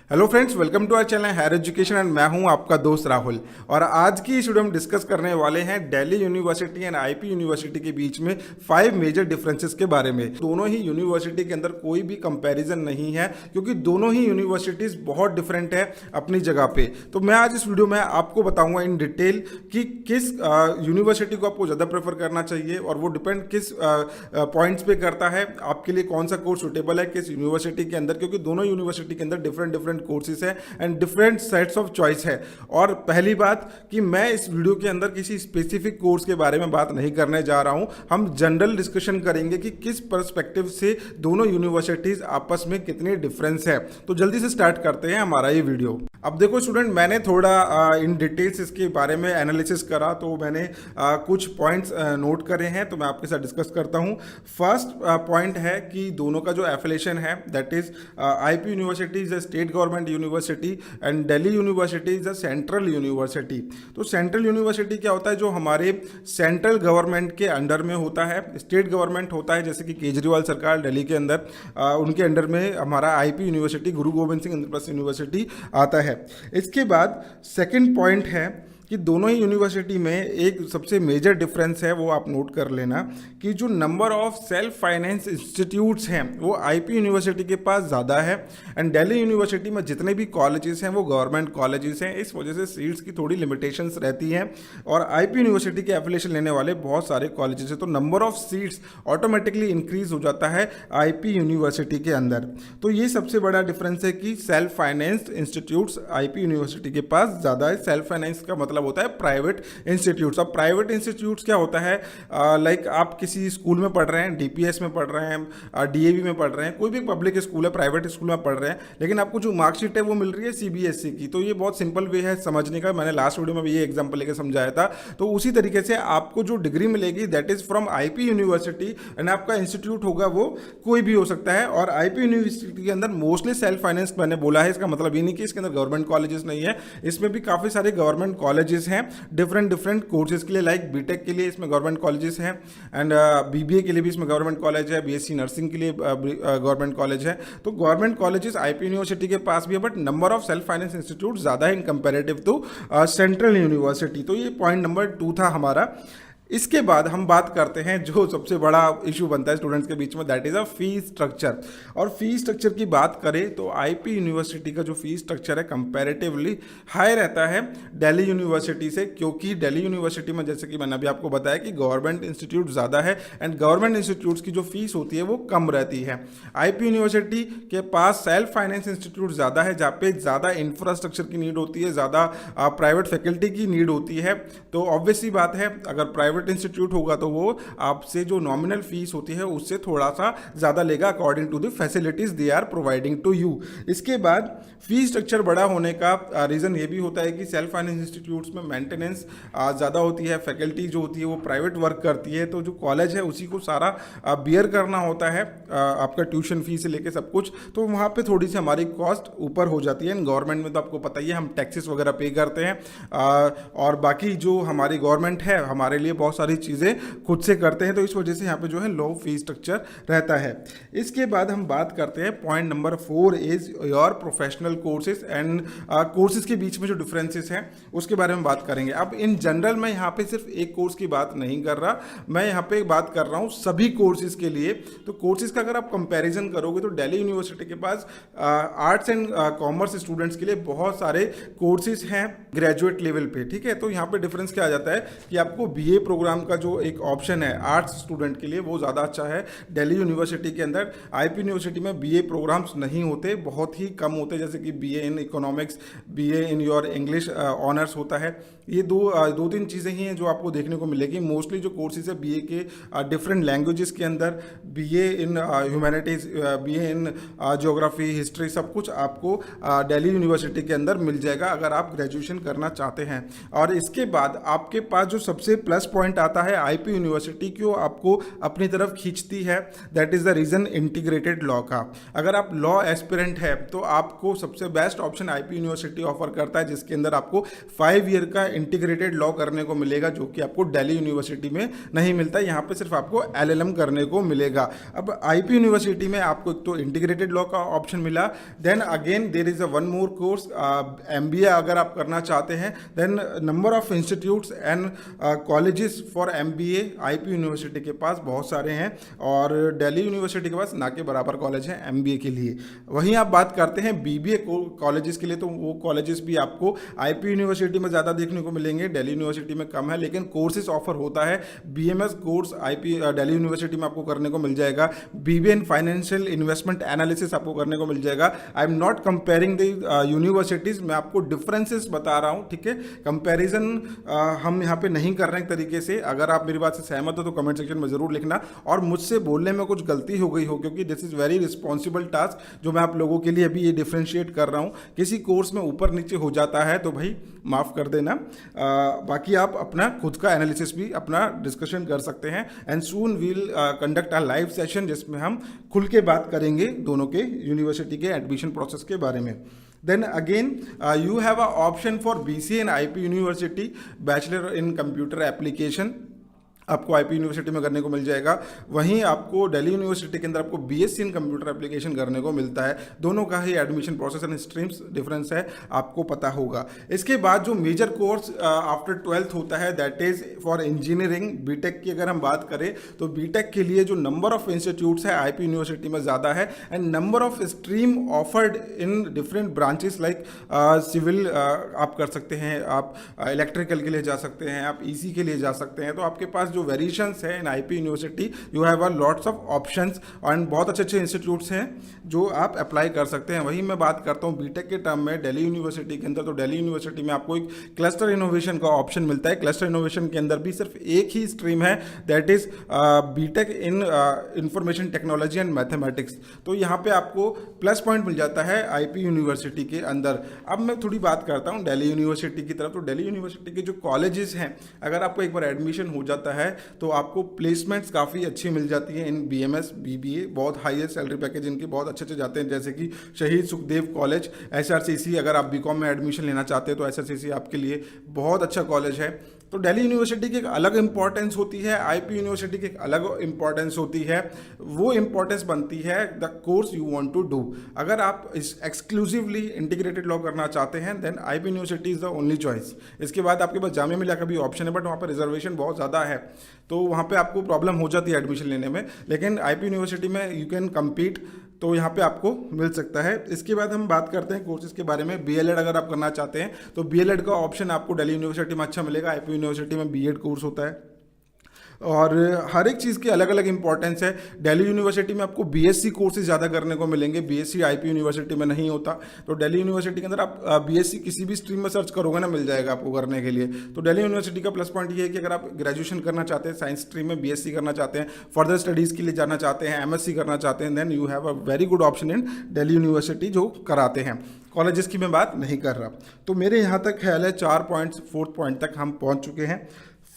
Hello friends, welcome to our channel higher education and मैं हूं आपका दोस्त राहुल। और आज की इस वीडियो में डिस्कस करने वाले हैं Delhi university and IP university के बीच में 5 मेजर डिफरेंसेस के बारे में। दोनों ही यूनिवर्सिटी के अंदर कोई भी कंपैरिजन नहीं है क्योंकि दोनों ही यूनिवर्सिटीज बहुत डिफरेंट है अपनी जगह पे। तो मैं आज इस वीडियो में आपको बताऊंगा इन डिटेल कि किस यूनिवर्सिटी को आपको ज़्यादा प्रेफर करना चाहिए और वो डिपेंड किस पॉइंट्स पे करता है आपके लिए कौन सा कोर्स सुटेबल है किस यूनिवर्सिटी के अंदर, क्योंकि दोनों यूनिवर्सिटी के अंदर डिफरेंट कोर्सेज है and different sets of choice है। और पहली बात कि मैं इस वीडियो के अंदर किसी स्पेसिफिक कोर्स के बारे में बात नहीं करने जा रहा हूं, हम जनरल डिस्कशन करेंगे कि किस पर्सपेक्टिव से दोनों यूनिवर्सिटीज आपस में कितनी डिफरेंस है। तो जल्दी से स्टार्ट करते हैं हमारा ये वीडियो। अब देखो स्टूडेंट, मैंने थोड़ा इन डिटेल्स इसके बारे में एनालिसिस करा तो मैंने कुछ पॉइंट्स नोट करे हैं, तो मैं आपके साथ डिस्कस करता हूं। फर्स्ट पॉइंट है कि दोनों का जो एफिलिएशन है that is IP university is a state government university and Delhi university is a central university. तो सेंट्रल यूनिवर्सिटी क्या होता है, जो हमारे सेंट्रल गवर्नमेंट के अंडर में होता है। स्टेट गवर्नमेंट होता है जैसे कि केजरीवाल सरकार दिल्ली के अंदर, उनके अंडर में हमारा आईपी यूनिवर्सिटी गुरु गोविंद सिंह इंद्रप्रस्थ यूनिवर्सिटी आता है। इसके बाद सेकंड पॉइंट है कि दोनों ही यूनिवर्सिटी में एक सबसे मेजर डिफरेंस है, वो आप नोट कर लेना कि जो number of self finance institutes हैं वो आईपी यूनिवर्सिटी के पास ज़्यादा है एंड दिल्ली यूनिवर्सिटी में जितने भी कॉलेजेस हैं वो गवर्नमेंट कॉलेजेस हैं। इस वजह से सीट्स की थोड़ी लिमिटेशंस रहती हैं और आईपी यूनिवर्सिटी के एफिलिएशन लेने वाले बहुत सारे कॉलेजेस हैं, तो number of seats automatically increase हो जाता है आईपी यूनिवर्सिटी के अंदर। तो ये सबसे बड़ा डिफरेंस है कि self financed institutes IP university के पास ज़्यादा है। सेल्फ फाइनेंस का मतलब होता है प्राइवेट इंस्टीट्यूट्स। अब प्राइवेट इंस्टीट्यूट्स क्या होता है, लाइक आप किसी स्कूल में पढ़ रहे हैं, डीपीएस में पढ़ रहे हैं, डीएवी में पढ़ रहे हैं, कोई भी पब्लिक स्कूल है, प्राइवेट स्कूल में पढ़ रहे हैं, लेकिन आपको जो मार्कशीट है वो मिल रही है सीबीएसई की। तो ये बहुत सिंपल वे है समझने का, मैंने लास्ट वीडियो में भी ये एग्जाम्पल लेकर समझाया था। तो उसी तरीके से आपको जो डिग्री मिलेगी that is from IP university and आपका इंस्टीट्यूट होगा वो कोई भी हो सकता है। और आईपी यूनिवर्सिटी के अंदर मोस्टली सेल्फ फाइनेंस मैंने बोला है, इसका मतलब ये नहीं कि इसके अंदर गवर्नमेंट कॉलेजेस नहीं है, इसमें भी काफ़ी सारे गवर्नमेंट कॉलेजेस हैं डिफरेंट कोर्सेज के लिए। लाइक बीटेक के लिए इसमें गवर्नमेंट कॉलेजेस हैं एंड बीबीए के लिए भी इसमें गवर्नमेंट कॉलेज है, बीएससी नर्सिंग के लिए गवर्नमेंट कॉलेज है। तो गवर्नमेंट कॉलेजेस आईपी यूनिवर्सिटी के पास भी है, but number of self finance institute ज़्यादा है इन कंपेरेटिव टू सेंट्रल यूनिवर्सिटी। तो ये पॉइंट नंबर 2 था हमारा। इसके बाद हम बात करते हैं जो सबसे बड़ा इशू बनता है स्टूडेंट्स के बीच में, that is a fee structure. और फी स्ट्रक्चर की बात करें तो आईपी यूनिवर्सिटी का जो फी स्ट्रक्चर है कंपैरेटिवली हाई रहता है दिल्ली यूनिवर्सिटी से, क्योंकि दिल्ली यूनिवर्सिटी में जैसे कि मैंने अभी आपको बताया कि गवर्नमेंट इंस्टीट्यूट ज़्यादा है एंड गवर्नमेंट इंस्टीट्यूट्स की जो फीस होती है वो कम रहती है। आईपी यूनिवर्सिटी के पास सेल्फ फाइनेंस इंस्टीट्यूट ज़्यादा है जहाँ पे ज़्यादा इंफ्रास्ट्रक्चर की नीड होती है, ज़्यादा प्राइवेट फैकल्टी की नीड होती है। तो ऑब्वियस सी बात है, अगर प्राइवेट इंस्टीट्यूट होगा तो वो आपसे जो नॉमिनल फीस होती है उससे थोड़ा सा ज़्यादा लेगा according to the facilities they are providing to you. इसके बाद फी स्ट्रक्चर बड़ा होने का रीज़न ये भी होता है कि सेल्फ फाइनेंस इंस्टीट्यूट्स में मेंटेनेंस ज़्यादा होती है, फैकल्टी जो होती है वो प्राइवेट वर्क करती है, तो जो कॉलेज है उसी को सारा बियर करना होता है, आपका ट्यूशन फीस से लेके सब कुछ। तो वहाँ पे थोड़ी सी हमारी कॉस्ट ऊपर हो जाती है। गवर्नमेंट में तो आपको पता ही है हम टैक्सेस वगैरह पे करते हैं और बाकी जो हमारी गवर्नमेंट है हमारे लिए बहुत सारी चीज़ें खुद से करते हैं, तो इस वजह से यहाँ पे जो है लो फी स्ट्रक्चर रहता है। इसके बाद हम बात करते हैं point number 4 is your professional courses and courses के बीच में जो डिफरेंसेस हैं उसके बारे में बात करेंगे। अब इन जनरल मैं यहाँ पे सिर्फ एक कोर्स की बात नहीं कर रहा, मैं यहाँ पे बात कर रहा हूँ सभी कोर्सेज के लिए। तो कोर्सेज का अगर आप कंपेरिजन करोगे तो दिल्ली यूनिवर्सिटी के पास आर्ट्स एंड कॉमर्स स्टूडेंट्स के लिए बहुत सारे कोर्सेज हैं ग्रेजुएट लेवल पे, ठीक है। तो यहाँ पे डिफरेंस क्या आ जाता है कि आपको बीए प्रोग्राम का जो एक ऑप्शन है आर्ट्स स्टूडेंट के लिए वो ज़्यादा अच्छा है दिल्ली यूनिवर्सिटी के अंदर। आईपी यूनिवर्सिटी में बीए प्रोग्राम्स नहीं होते, बहुत ही कम होते, जैसे कि BA in economics, BA in your English honours होता है। ये दो तीन चीज़ें ही हैं जो आपको देखने को मिलेगी। मोस्टली जो कोर्सेज है बीए के डिफरेंट लैंग्वेजेस के अंदर, BA in humanities, BA in geography, history, सब कुछ आपको दिल्ली यूनिवर्सिटी के अंदर मिल जाएगा अगर आप ग्रेजुएशन करना चाहते हैं। और इसके बाद आपके पास जो सबसे प्लस पॉइंट पॉइंट आता है आईपी यूनिवर्सिटी क्यों आपको अपनी तरफ खींचती है, that is the reason integrated law का। अगर आप लॉ एस्पिरेंट है तो आपको सबसे best option IP university offer करता है, जिसके अंदर आपको 5 ईयर का इंटीग्रेटेड लॉ करने को मिलेगा, जो कि आपको दिल्ली यूनिवर्सिटी में नहीं मिलता। यहाँ पे सिर्फ आपको एलएलएम करने को मिलेगा। अब आईपी यूनिवर्सिटी में आपको एक तो इंटीग्रेटेड लॉ का ऑप्शन मिला, then again there is a one more course MBA अगर आप करना चाहते हैं, then number of institutes and colleges for MBA IP university के पास बहुत सारे हैं, और दिल्ली यूनिवर्सिटी के पास ना के बराबर कॉलेज हैं एमबीए के लिए। वहीं आप बात करते हैं बीबीए कॉलेजेस के लिए, तो वो कॉलेजेस भी आपको आईपी यूनिवर्सिटी में ज़्यादा देखने को मिलेंगे, दिल्ली यूनिवर्सिटी में कम है, लेकिन कोर्सेज ऑफर होता है। बीएमएस कोर्स दिल्ली यूनिवर्सिटी में आपको करने को मिल जाएगा, BBA in financial investment analysis आपको करने को मिल जाएगा। I am not comparing the universities, मैं आपको डिफरेंसेस बता रहा हूँ, ठीक है। कंपैरिजन हम यहाँ पे नहीं कर रहे हैं तरीके से। अगर आप मेरी बात से सहमत हो तो कमेंट सेक्शन में ज़रूर लिखना, और मुझसे बोलने में कुछ गलती हो गई हो, क्योंकि this is very responsible task जो मैं आप लोगों के लिए अभी ये डिफ्रेंशिएट कर रहा हूँ। किसी कोर्स में ऊपर नीचे हो जाता है तो भाई माफ़ कर देना। बाकी आप अपना खुद का एनालिसिस भी अपना डिस्कशन कर सकते हैं, and soon we'll conduct a live session जिसमें हम खुल के बात करेंगे दोनों के यूनिवर्सिटी के एडमिशन प्रोसेस के बारे में। Then again, you have an option for BCA in IP University, Bachelor in Computer Application, आपको आईपी यूनिवर्सिटी में करने को मिल जाएगा। वहीं आपको दिल्ली यूनिवर्सिटी के अंदर आपको बीएससी इन कंप्यूटर एप्लीकेशन करने को मिलता है। दोनों का ही admission process and streams difference है, आपको पता होगा। इसके बाद जो मेजर कोर्स आफ्टर 12th होता है, that is for engineering B Tech की अगर हम बात करें तो बीटेक के लिए जो नंबर ऑफ इंस्टीट्यूट्स है आईपी यूनिवर्सिटी में ज़्यादा है, and number of stream offered in different branches like civil आप कर सकते हैं, आप इलेक्ट्रिकल के लिए जा सकते हैं, आप ईसी के लिए जा सकते हैं। तो आपके पास जो वेरिएशंस है in IP university, you have a lots of options, and बहुत अच्छे अच्छे इंस्टीट्यूट्स हैं जो आप अप्लाई कर सकते हैं। वहीं मैं बात करता हूँ बीटेक के टर्म में दिल्ली यूनिवर्सिटी के अंदर, तो दिल्ली यूनिवर्सिटी में आपको एक क्लस्टर इनोवेशन का ऑप्शन मिलता है। क्लस्टर इनोवेशन के अंदर भी सिर्फ एक ही स्ट्रीम है, that is B Tech in information technology and mathematics. तो यहाँ पे आपको प्लस पॉइंट मिल जाता है आईपी यूनिवर्सिटी के अंदर। अब मैं थोड़ी बात करता हूँ दिल्ली यूनिवर्सिटी की तरफ। तो दिल्ली यूनिवर्सिटी के जो कॉलेजेस हैं, अगर आपको एक बार एडमिशन हो जाता है तो आपको प्लेसमेंट्स काफ़ी अच्छी मिल जाती हैं इन बीएमएस बीबीए। बहुत हाईएस्ट सैलरी पैकेज इनके बहुत अच्छे जाते हैं, जैसे कि शहीद सुखदेव कॉलेज, एसआरसीसी। अगर आप बीकॉम में एडमिशन लेना चाहते हैं तो एसआरसीसी आपके लिए बहुत अच्छा कॉलेज है। तो दिल्ली यूनिवर्सिटी की एक अलग इंपॉर्टेंस होती है, आईपी यूनिवर्सिटी की एक अलग इंपॉर्टेंस होती है। वो इंपॉर्टेंस बनती है the course you want to do. अगर आप इस एक्सक्लूसिवली इंटीग्रेटेड लॉ करना चाहते हैं then IP university is the only choice. इसके बाद आपके पास जामिया मिलिया का भी ऑप्शन है, बट वहाँ पर रिजर्वेशन बहुत ज़्यादा है, तो वहाँ पे आपको प्रॉब्लम हो जाती है एडमिशन लेने में। लेकिन आईपी यूनिवर्सिटी में यू कैन कम्पीट, तो यहाँ पे आपको मिल सकता है। इसके बाद हम बात करते हैं कोर्सेज के बारे में। बीएलएड अगर आप करना चाहते हैं तो बीएलएड का ऑप्शन आपको दिल्ली यूनिवर्सिटी में अच्छा मिलेगा। आईपी यूनिवर्सिटी में बीएड कोर्स होता है, और हर एक चीज़ की अलग अलग इंपॉर्टेंस है। दिल्ली यूनिवर्सिटी में आपको बीएससी कोर्सेज ज़्यादा करने को मिलेंगे, बीएससी आईपी यूनिवर्सिटी में नहीं होता। तो दिल्ली यूनिवर्सिटी के अंदर आप बीएससी किसी भी स्ट्रीम में सर्च करोगे ना, मिल जाएगा आपको करने के लिए। तो दिल्ली यूनिवर्सिटी का प्लस पॉइंट ये है कि अगर आप ग्रेजुएशन करना चाहते हैं, साइंस स्ट्रीम में बीएससी करना चाहते हैं, फर्दर स्टडीज़ के लिए जाना चाहते हैं, एमएससी करना चाहते हैं, then you have a very good option in Delhi university जो कराते हैं। कॉलेजेस की मैं बात नहीं कर रहा। तो मेरे यहाँ तक ख्याल है 4 पॉइंट्स, 4th पॉइंट तक हम पहुँच चुके हैं।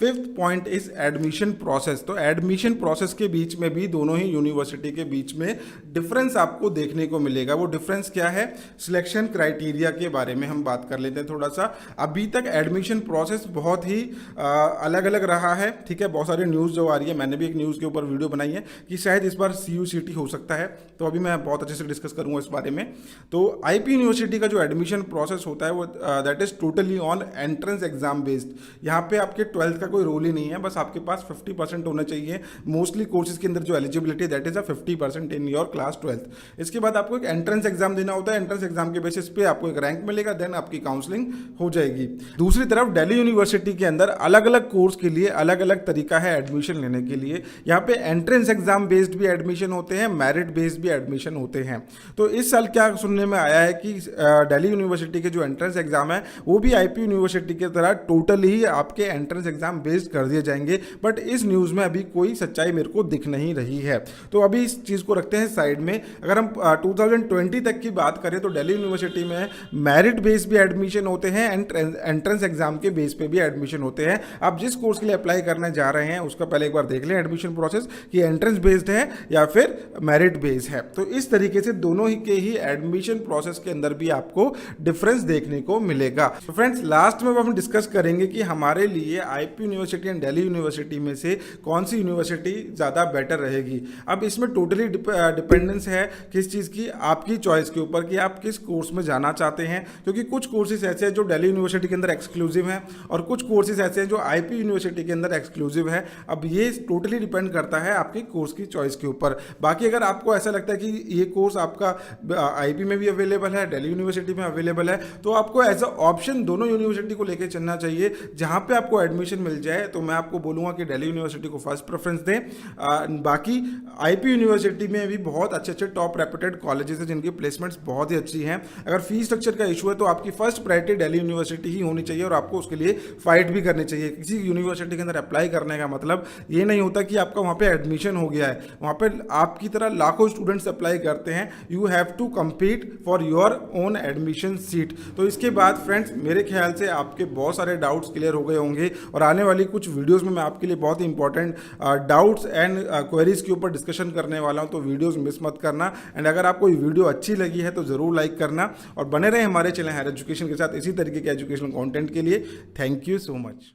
5th point is admission process. तो एडमिशन प्रोसेस के बीच में भी दोनों ही यूनिवर्सिटी के बीच में डिफरेंस आपको देखने को मिलेगा। वो डिफरेंस क्या है? सिलेक्शन क्राइटेरिया के बारे में हम बात कर लेते हैं थोड़ा सा। अभी तक एडमिशन प्रोसेस बहुत ही अलग अलग रहा है, ठीक है। बहुत सारी न्यूज़ जो आ रही है, मैंने भी एक न्यूज़ के ऊपर वीडियो बनाई है कि शायद इस बार CUCT हो सकता है, तो अभी मैं बहुत अच्छे से डिस्कस करूँगा इस बारे में। तो आईपी यूनिवर्सिटी का जो एडमिशन प्रोसेस होता है वो that is totally on entrance exam based. यहाँ पे आपके 12th का कोई रोल ही नहीं है, बस आपके पास 50% होना चाहिए। मोस्टली कोर्सेज के अंदर जो eligibility that is a 50% in your class 12th। इसके बाद आपको एक एंट्रेंस एग्जाम देना होता है। एंट्रेंस एग्जाम के बेसिस पे आपको एक रैंक मिलेगा, देन आपकी काउंसलिंग हो जाएगी। दूसरी तरफ दिल्ली यूनिवर्सिटी के अंदर अलग अलग कोर्स के लिए अलग अलग तरीका है एडमिशन लेने के लिए। यहाँ पे एंट्रेंस एग्जाम बेस्ड भी एडमिशन होते हैं, मेरिट बेस्ड भी एडमिशन होते हैं। तो इस साल क्या सुनने में आया है कि दिल्ली यूनिवर्सिटी के जो एंट्रेंस एग्जाम है वो भी आईपी यूनिवर्सिटी की तरह टोटली आपके एंट्रेंस एग्जाम एग्जाम बेस्ड कर दिए जाएंगे, बट इस न्यूज़ में अभी कोई सच्चाई मेरे को दिख नहीं रही है। तो अभी इस चीज़ को रखते हैं साइड में। अगर हम 2020 तक की बात करें तो दिल्ली यूनिवर्सिटी में मेरिट बेस भी एडमिशन होते हैं एंड एंट्रेंस एग्जाम के बेस पे भी एडमिशन होते हैं। आप जिस कोर्स के लिए अप्लाई करने जा रहे हैं उसका पहले एक बार देख लें एडमिशन प्रोसेस कि एंट्रेंस बेस्ड है या फिर मेरिट बेस है। तो इस तरीके से दोनों ही के ही एडमिशन प्रोसेस के अंदर भी आपको डिफरेंस देखने को मिलेगा। तो फ्रेंड्स लास्ट में हम डिस्कस करेंगे कि हमारे लिए IP university and Delhi university में से कौन सी यूनिवर्सिटी ज़्यादा बेटर रहेगी। अब इसमें टोटली डिपेंडेंस है किस चीज़ की, आपकी चॉइस के ऊपर कि आप किस कोर्स में जाना चाहते हैं, क्योंकि कुछ कोर्सेज ऐसे हैं जो दिल्ली यूनिवर्सिटी के अंदर एक्सक्लूसिव हैं और कुछ कोर्सेज ऐसे हैं जो आईपी यूनिवर्सिटी के अंदर एक्सक्लूसिव है। अब ये टोटली डिपेंड करता है आपकी कोर्स की चॉइस के ऊपर। बाकी अगर आपको ऐसा लगता है कि ये कोर्स आपका आईपी में भी अवेलेबल है, दिल्ली यूनिवर्सिटी में अवेलेबल है, तो आपको एज अ ऑप्शन दोनों यूनिवर्सिटी को लेकर चलना चाहिए। जहाँ पे आपको एडमिशन मिल जाए तो मैं आपको बोलूँगा कि दिल्ली यूनिवर्सिटी को फर्स्ट प्रेफरेंस दें। बाकी आईपी यूनिवर्सिटी में भी बहुत अच्छे अच्छे टॉप रेप्यूटेड कॉलेजेस हैं जिनकी प्लेसमेंट्स बहुत ही अच्छी हैं। अगर फीस स्ट्रक्चर का इशू है तो आपकी फर्स्ट प्रायोरिटी दिल्ली यूनिवर्सिटी ही होनी चाहिए और आपको उसके लिए फाइट भी करनी चाहिए। किसी यूनिवर्सिटी के अंदर अप्लाई करने का मतलब ये नहीं होता कि आपका वहाँ पे एडमिशन हो गया है, वहाँ पे आपकी तरह लाखों स्टूडेंट्स अप्लाई करते हैं। You have to compete for your own admission seat. तो इसके बाद फ्रेंड्स मेरे ख्याल से आपके बहुत सारे डाउट्स क्लियर हो गए होंगे और आने वाली कुछ वीडियोज़ में मैं आपके लिए बहुत ही इंपॉर्टेंट डाउट्स एंड क्वेरीज के ऊपर डिस्कशन करने वाला हूँ, तो वीडियोज़ मिस मत करना। एंड अगर आपको ये वीडियो अच्छी लगी है तो ज़रूर लाइक करना और बने रहे हमारे चैनल हायर एजुकेशन के साथ इसी तरीके के एजुकेशनल कंटेंट के लिए। Thank you so much.